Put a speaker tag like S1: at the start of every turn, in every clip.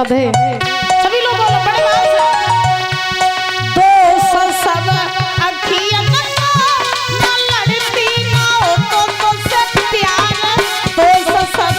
S1: सधे। सभी लोग बोलो बड़े भाव से। दोस्त सब अखियन ना लड़ती ना हो तो तुझसे प्यार। दोस्त सब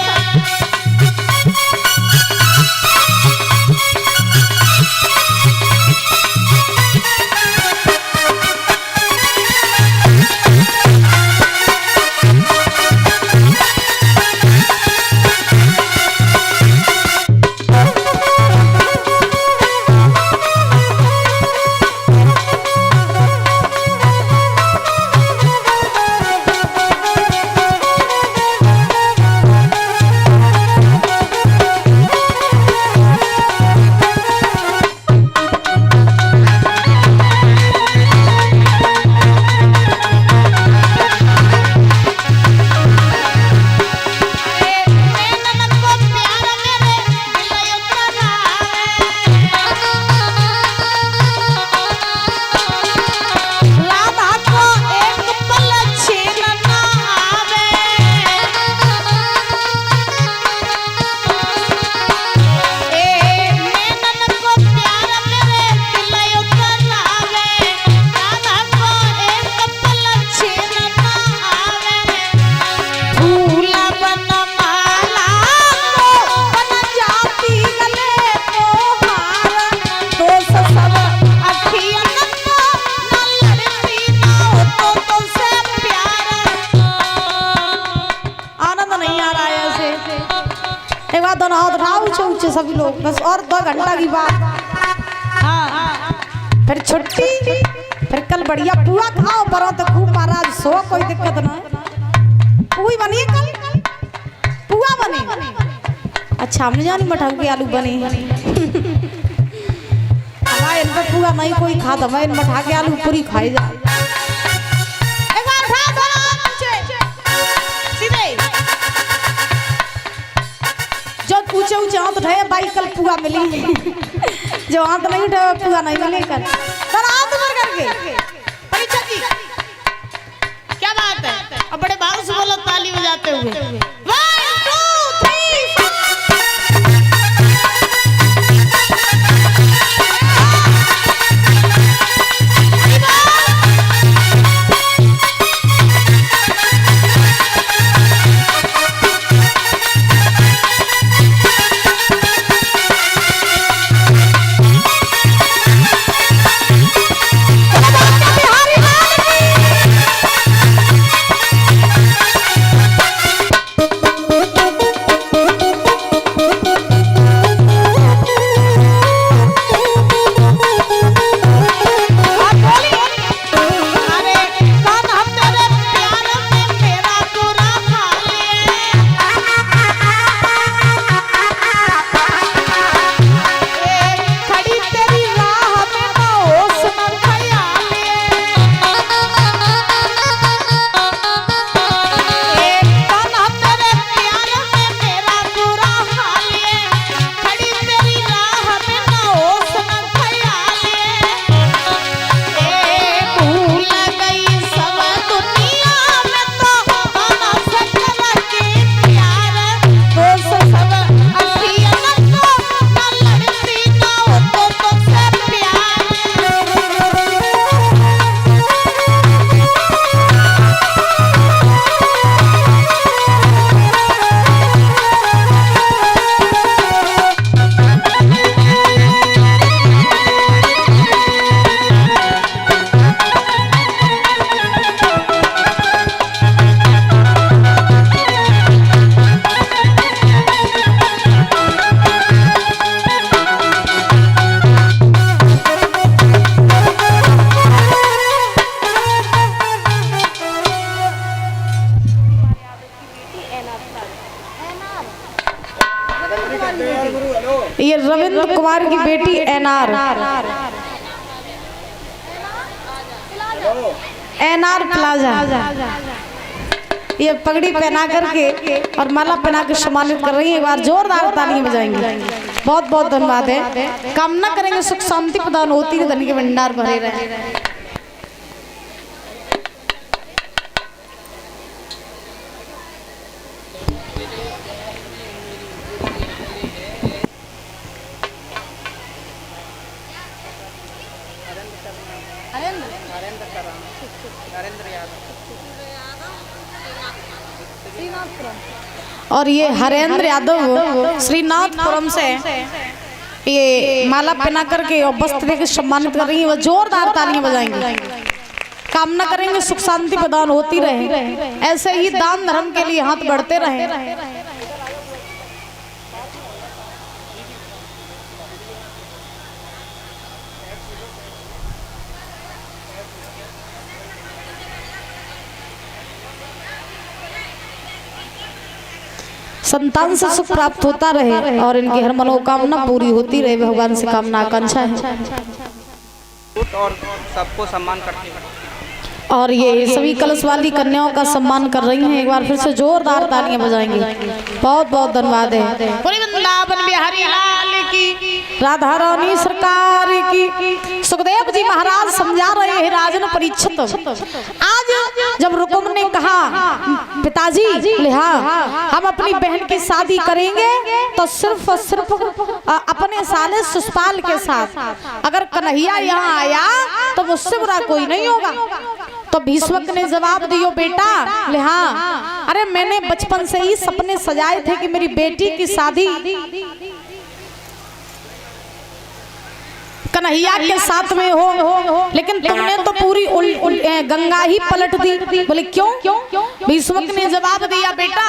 S1: ऊंचे सभी लोग बस और 2 घंटा की बात। हाँ फिर छुट्टी, फिर कल बढ़िया पुआ खाओ परो तो खूब महाराज सो, कोई दिक्कत ना है। पुई बनी कल, पुआ बनी। अच्छा हमने जानी मठाऊ के आलू बने। हमारे इन पर पुआ नहीं कोई खाता, मैं इन मठा के आलू पूरी खाई जा। ऊंचे ऊंचे हाथ उठाए भाई, कल पुआ मिली। जो हाथ नहीं उठाए पुआ नहीं मिले कल। हाथ ऊपर करके परीक्षा की क्या बात है। अब बड़े भाव से बोलो ताली बजाते हुए। 1 2 3 ये रविंद्र कुमार की बेटी एनआर प्लाजा ये पगड़ी पहना करके और माला पहना के सम्मानित कर रही है। एक बार जोरदार तालियां बजाएंगे। बहुत बहुत धन्यवाद है। कामना करेंगे सुख शांति प्रदान होती है, धन के भंडार भरे रहे। और ये हरेंद्र यादव श्रीनाथपुरम से ये माला पहना करके और वस्त्र देकर सम्मानित कर रही है। वो जोरदार तालियां बजाएंगे। कामना करेंगे सुख शांति प्रदान होती रहे, ऐसे ही दान धर्म के लिए हाथ बढ़ते रहे। संतान से सुख प्राप्त होता रहे और इनकी हर मनोकामना पूरी होती रहे, भगवान से कामना आकांक्षा है।
S2: और सबको सम्मान करते हैं
S1: और ये सभी कलश वाली कन्याओं का सम्मान कर रही हैं। एक बार फिर से जोरदार तालियां बजाएंगे। बहुत बहुत धन्यवाद है। वृंदावन बिहारी लाल की, राधा रानी सरकार की। सुखदेव जी महाराज समझा रहे हैं राजन परीक्षित। आज जब रुकुम ने कहा पिताजी लिहा हम अपनी बहन की शादी करेंगे तो सिर्फ और सिर्फ अपने साले सुषपाल के साथ, अगर कन्हैया यहाँ आया तो मुझसे बुरा कोई नहीं होगा। तो भीष्मक ने जवाब दियो बेटा लिहा, अरे मैंने बचपन से ही सपने सजाए थे कि मेरी बेटी की शादी कन्हैया के साथ में हो, लेकिन तुमने तो पूरी गंगा ही पलट दी। बोले क्यों? भीष्मक ने जवाब दिया बेटा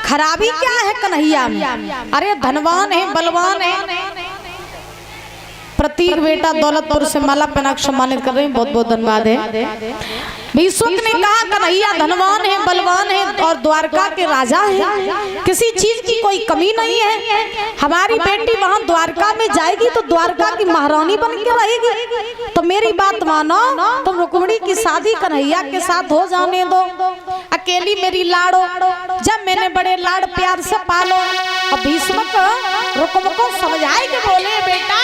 S1: खराबी क्या है कन्हैया में? अरे धनवान है, बलवान है। प्रतीक बेटा दौलतपुर से माला पहना सम्मानित कर रहे हैं। बहुत बहुत धन्यवाद है। भीष्मक ने कहा कन्हैया धनवान है, बलवान है और द्वारका के राजा है, किसी चीज की कोई कमी नहीं है। हमारी बेटी वहां द्वारका में जाएगी तो द्वारका की महारानी बन के रहेगी। तो मेरी बात मानो, तुम रुक्मिणी की शादी कन्हैया के साथ हो जाने दो। अकेली मेरी लाड़ो, जब मैंने बड़े लाड़ प्यार से पालो। और भीष्मक रुक्म को समझाए के बोले बेटा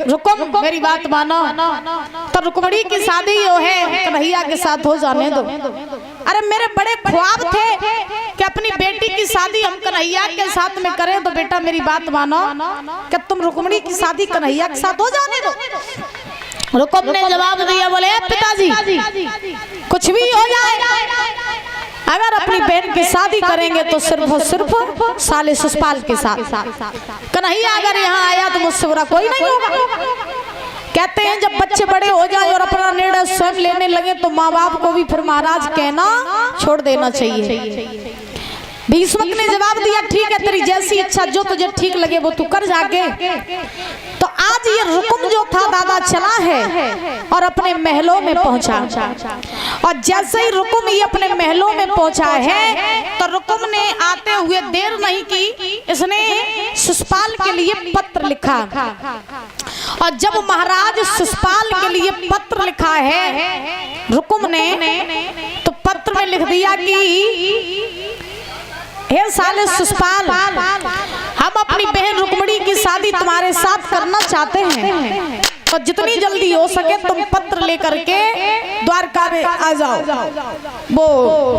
S1: रुकुम मेरी बात मानो, तो रुक्मिणी की शादी जो है कन्हैया के साथ हो जाने दो। अरे मेरे बड़े ख्वाब थे कि अपनी बेटी की शादी हम कन्हैया के साथ में करें। तो बेटा मेरी बात मानो कि तुम रुक्मिणी की शादी कन्हैया के साथ हो जाने दो। रुकुम ने जवाब दिया बोले पिताजी कुछ भी हो जाए, अगर अपनी बहन की शादी करेंगे तो सिर्फ और सिर्फ साले सुषपाल के साथ। कन्हैया अगर यहाँ आया तो मुझसे बुरा कोई नहीं होगा। कहते हैं जब बच्चे बड़े हो जाए और अपना निर्णय स्वयं लेने लगे तो माँ बाप को भी फिर महाराज कहना छोड़ देना चाहिए। भीष्मक ने जवाब दिया ठीक है तेरी जैसी इच्छा, जो तुझे ठीक लगे वो तू कर जाके। तो आज ये रुकुम जो था दादा चला है और अपने महलों में पहुंचा। और जैसे ही रुकुम ये अपने महलों में पहुंचा है तो रुकुम ने आते हुए देर नहीं की, इसने सुषपाल के लिए पत्र लिखा। और जब महाराज सुषपाल के लिए पत्र लिखा है रुकुम ने, लिख दिया कि हे साले सुसपाल, हम अपनी बहन रुक्मणी की शादी तुम्हारे साथ करना चाहते हैं, तो जितनी जल्दी हो सके तुम पत्र लेकर के द्वारका में आ जाओ, वो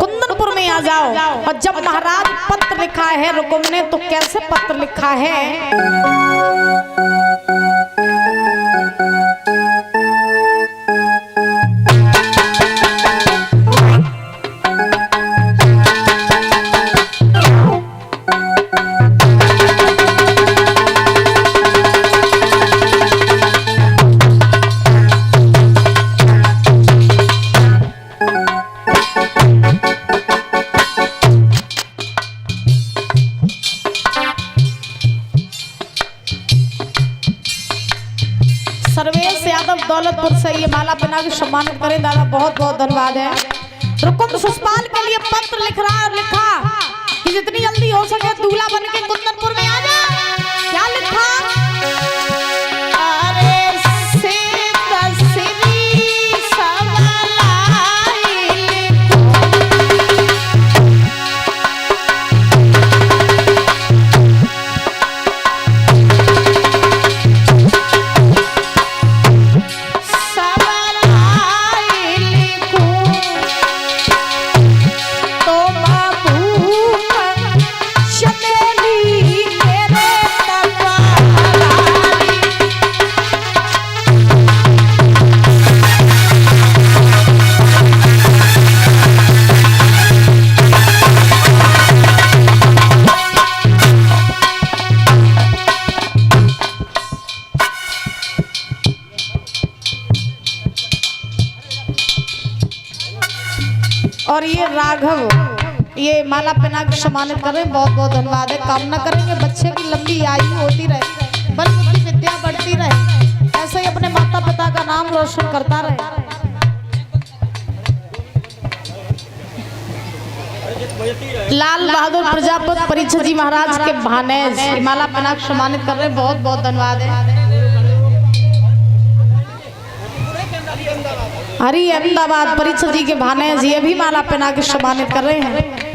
S1: कुंदनपुर में आ जाओ। और जब महाराज पत्र लिखा है रुक्म ने, तो कैसे पत्र लिखा है? सर्वेश यादव दौलतपुर से ये माला पहना के सम्मानित करें। दादा बहुत बहुत धन्यवाद है। रुकुम सुसपाल के लिए पत्र लिखा कि जितनी जल्दी हो सके दूल्हा बन के कुंदनपुर में आ जा। क्या लिखा? और ये राघव ये माला पहना के सम्मानित कर रहे हैं। बहुत बहुत धन्यवाद है। कामना करेंगे बच्चे की लंबी आयु होती रहे, बल बुद्धि विद्या बढ़ती रहे, ऐसे ही अपने माता पिता का नाम रोशन करता रहे। लाल बहादुर प्रजापति परीक्षा जी महाराज के भानेज माला पहना के सम्मानित कर रहे हैं। बहुत बहुत धन्यवाद है। हरी अहमदाबाद परीक्षा जी के भानेज ये भी माला पहना के सम्मानित कर रहे हैं।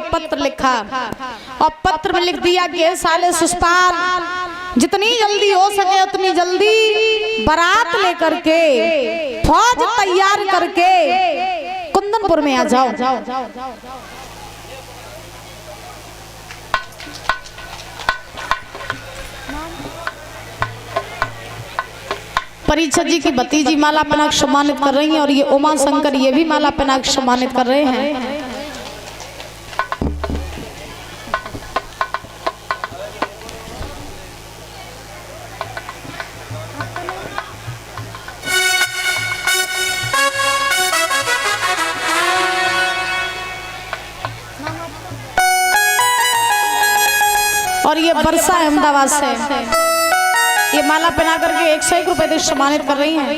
S1: पत्र लिखा और पत्र में लिख दिया कि साले सुसपाल, जितनी जल्दी हो सके उतनी जल्दी बारात लेकर के फौज तैयार करके कुंदनपुर में आ जाओ। परीक्षा जी की भतीजी माला पहना के सम्मानित कर रही हैं और ये उमा शंकर ये भी माला पहना के सम्मानित कर रहे हैं। और ये वर्षा अहमदाबाद से ये माला पहना करके 101 रुपए से सम्मानित कर रही हैं।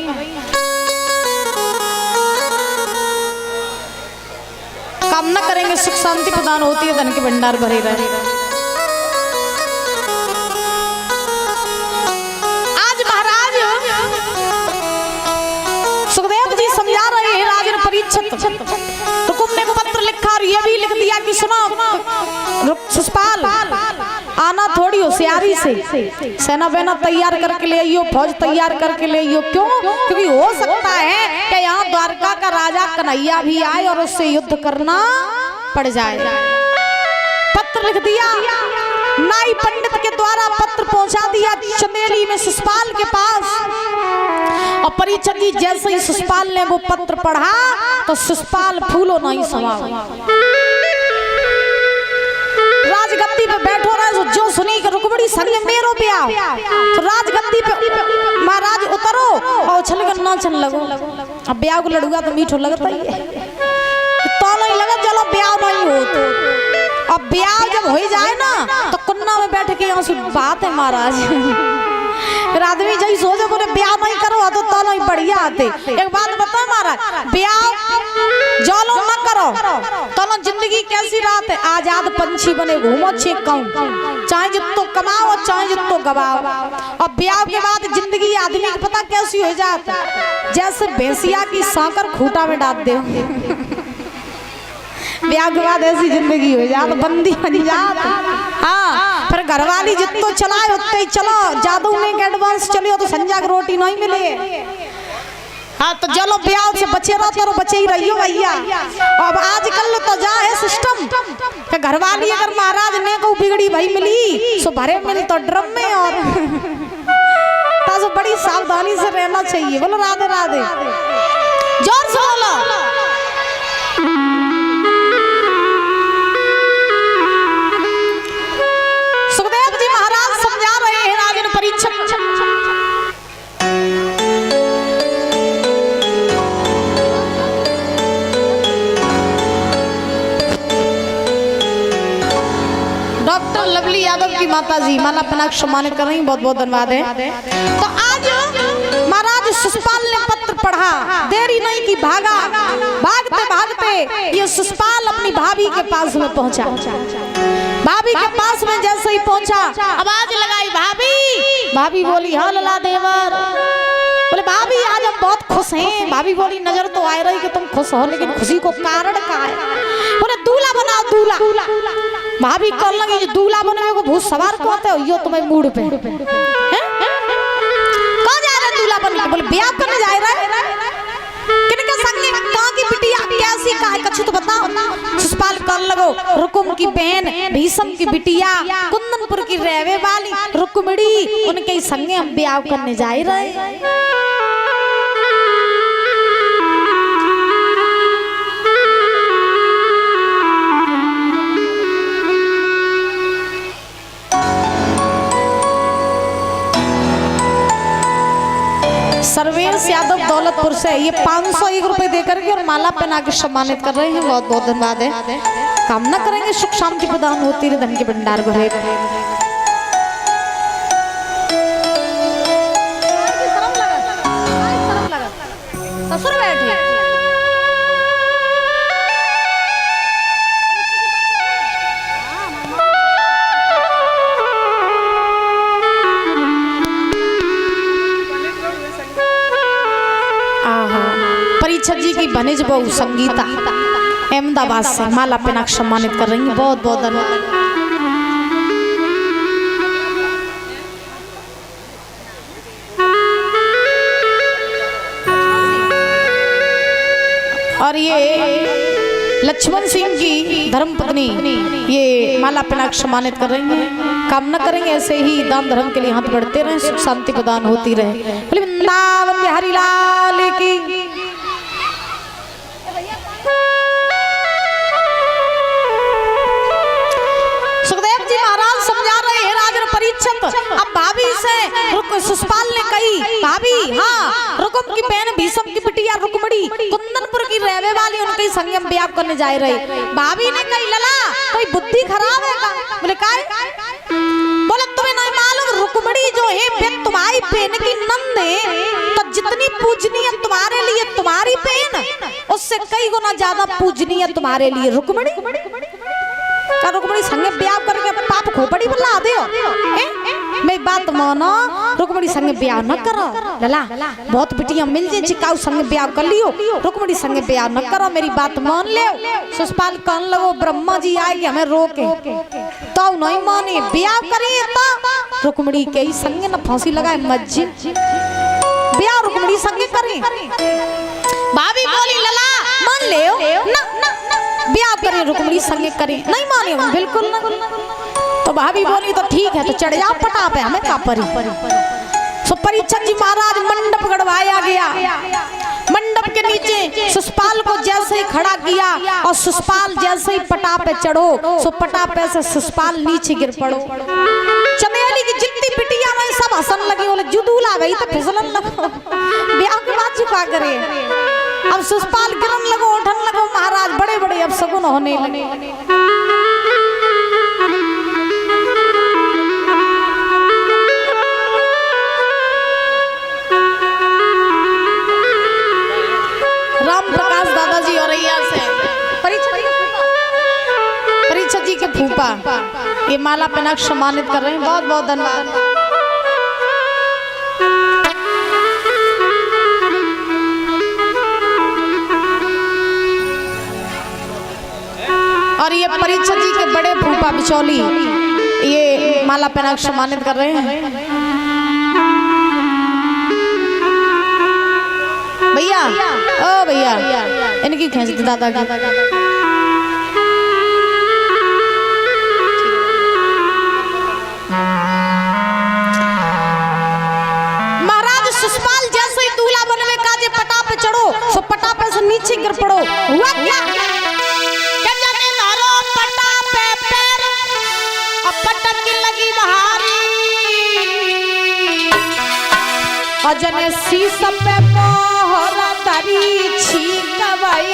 S1: कामना करेंगे सुख शांति प्रदान होती है, धन के भंडार भरे रहे। आज ये भी लिख दिया कि सुनो शिषपाल, आना थोड़ी होशियारी से, सेना बेना तैयार करके ले आइयो, फौज तैयार करके ले आइयो। क्यों? क्योंकि हो सकता है कि यहाँ द्वारका का राजा कन्हैया भी आए और उससे युद्ध करना पड़ जाए। पत्र लिख दिया, नाई पंडित के द्वारा पत्र पहुंचा दिया चंदेली में शिषपाल के पास। और परीक्षित जी जैसे ही शिषपाल ने वो पत्र पढ़ा तो शिषपाल फूलो नहीं समा, राजगद्दी पे बैठो रहे। जो सुनी कि रुक्मिणी संग मेरो ब्याह, तो राजगद्दी पे महाराज उतरो और उछल कर नाचन लगो। अब ब्याह को लड़ुआ तो मीठो लगता ही है, तो नहीं लगा चलो ब्याह नहीं हो। तो अब ब्याह जब हो जाए ना तो कुन्ना में बैठ के यहाँ से बात है महाराज। फिर आदमी जब सोचे बोले ब्याह नहीं करो तो नहीं बढ़िया आते। एक बात बताओ महाराज, ब्याह जालो न करो तो जिंदगी कैसी रात है। आजाद पंछी बने घूमो छेकाऊं, चाहे जितो कमाओ चाहे जितो गवाओ। और ब्याह के बाद जिंदगी आदमी को पता कैसी हो जाती, जैसे भैंसिया की सांकर खूंटा में डाल दे। ब्याह के बाद ऐसी जिंदगी हो जाए, बंदी बन जात। हाँ, फिर घरवाली जितो चलाए उतने ही चलो, जादू में एडवांस चलियो तो संजा की रोटी नहीं मिले। हाँ, तो चलो ब्याह से बचे रहो तो बचे ही रहियो भैया। अब आजकल तो जा है सिस्टम कि घरवाली अगर महाराज ने को बिगड़ी भाई मिली सो भरे मिल तो ड्रम में, और तो बड़ी सावधानी से रहना चाहिए। बोलो राधे राधे, जोर से बोलो। सुखदेव जी महाराज समझा रहे हैं राजन परीक्षित। डॉक्टर लवली यादव की माता जी माला पनाक सम्मानित कर रही, बहुत बहुत धन्यवाद है। तो आज महाराज शिषपाल ने पत्र पढ़ा, देरी नहीं की, भागा। भागते भागते ये शिषपाल अपनी भाभी के पास में पहुंचा। भाभी के पास में जैसे ही पहुंचा आवाज लगाई, भाभी। भाभी बोली हाँ लला देवर। बोले भाभी आज हम बहुत खुश हैं। भाभी बोली नजर तो आ रही कि तुम खुश हो, लेकिन खुशी को कारण क्या है? बोले दूल्हा बनाओ दूल्हा। भाभी कहने लगी दूल्हा बनने को भूत सवार कहते हो, यो तुम्हें मूड पे कहाँ जा रहे दूल्हा बनने? बोले ब्याह करने जा रहे। किनके संग में? कहाँ की बिटिया कैसी का है कछु तो बताओ। शिषपाल कहने लगो रुकुम की बहन भीषम की बिटिया कुंदनपुर की रहने वाली रुक्मिणी, उनके संगे हम ब्याह करने जा रहे। सर्वेश यादव दौलतपुर से ये 501 रुपए देकर के और माला पहना के सम्मानित कर रहे हैं, बहुत बहुत धन्यवाद है। कामना करेंगे सुख शांति प्रदान होती रहे, धन के भंडार भरे। ससुर बैठे परीक्षित जी की भनिज बहू संगीता अहमदाबाद से माला पहना सम्मानित कर रही है, बहुत बहुत धन्यवाद। और ये लक्ष्मण सिंह की धर्मपत्नी ये माला पहना सम्मानित कर रही है। कामना करेंगे ऐसे ही दान धर्म के लिए हाथ बढ़ते रहे, सुख शांति प्रदान होती रहे। वृंदावन बिहारी लाल की। सुखदेव जी महाराज समझा रहे हैं राजन परीक्षित। अब भाभी से शिषपाल ने कही भाभी हाँ रुकुम की बहन भीषम की बिटिया रुक्मिणी कुंदनपुर की रहने वाली, उनके संग हम ब्याह करने जा रहे। भाभी ने कही लला कोई बुद्धि खराब है का? बोले काय? बोले तुम्हें नहीं मालूम रुक्मिणी जो है तुम्हारी बहन की नंद है, तो जितनी पूजनीय तुम्हारे लिए तुम्हारी बहन उससे कई गुना ज्यादा पूजनीय तुम्हारे लिए रुक्मिणी। रुक्मिणी संगे ब्याह करके पाप खोपड़ी बल्ला दे। मेरी बात मानो, रुक्मणी संगे ब्याह न करो लला, बहुत बिटिया मिल जे चिकाऊ संगे ब्याह कर लियो, रुक्मणी संगे ब्याह न करो, मेरी बात मान ले। शिशुपाल कहने लगो ब्रह्मा जी आएंगे हमें रोके तो नहीं माने, ब्याह करिए तो रुक्मणी के ही संगे न फांसी लगाए मस्जिद, ब्याह रुक्मणी संगे करें। भाभी बोली लला मान ले ना, ब्याह करें रुक्मणी संगे करें, नहीं माने हम बिल्कुल ना। तो भाभी बोली तो ठीक है, तो चढ़ जा पटा पे हमें का परी। सो परीक्षक जी महाराज मंडप गड़वाया गया, मंडप के नीचे शिशुपाल को जैसे ही खड़ा किया और शिशुपाल जैसे ही पटा पे चढ़ो, सो पटा पे से शिशुपाल नीचे गिर पड़ो। चमेली की जितनी बिटिया में सब हंसन लगी, बोले जुदूल आ गई तो फिसलन लगो, ब्याह के बाद चुका करे। अब शिशुपाल गिरन लगो, उठन लगो, महाराज बड़े बड़े अब सगुन होने लगे। राम प्रकाश दादाजी और से परीक्षक जी के फूफा ये माला पहना सम्मानित कर रहे हैं, बहुत बहुत धन्यवाद। और ये परीक्षक जी के बड़े फूफा बिचौली ये माला पहना सम्मानित कर रहे हैं। भैया ओ भैया इनकी खींचती दादा की। महाराज शिशुपाल जैसे ही दूल्हा बनने का जे पटा पे चढ़ो, सो पटा पे से नीचे गिर पड़ो। हुआ क्या जाने मारो पटा पे पैर और पटक की लगी बहारी, और जने शीश पे मोहरा तरी छीक भाई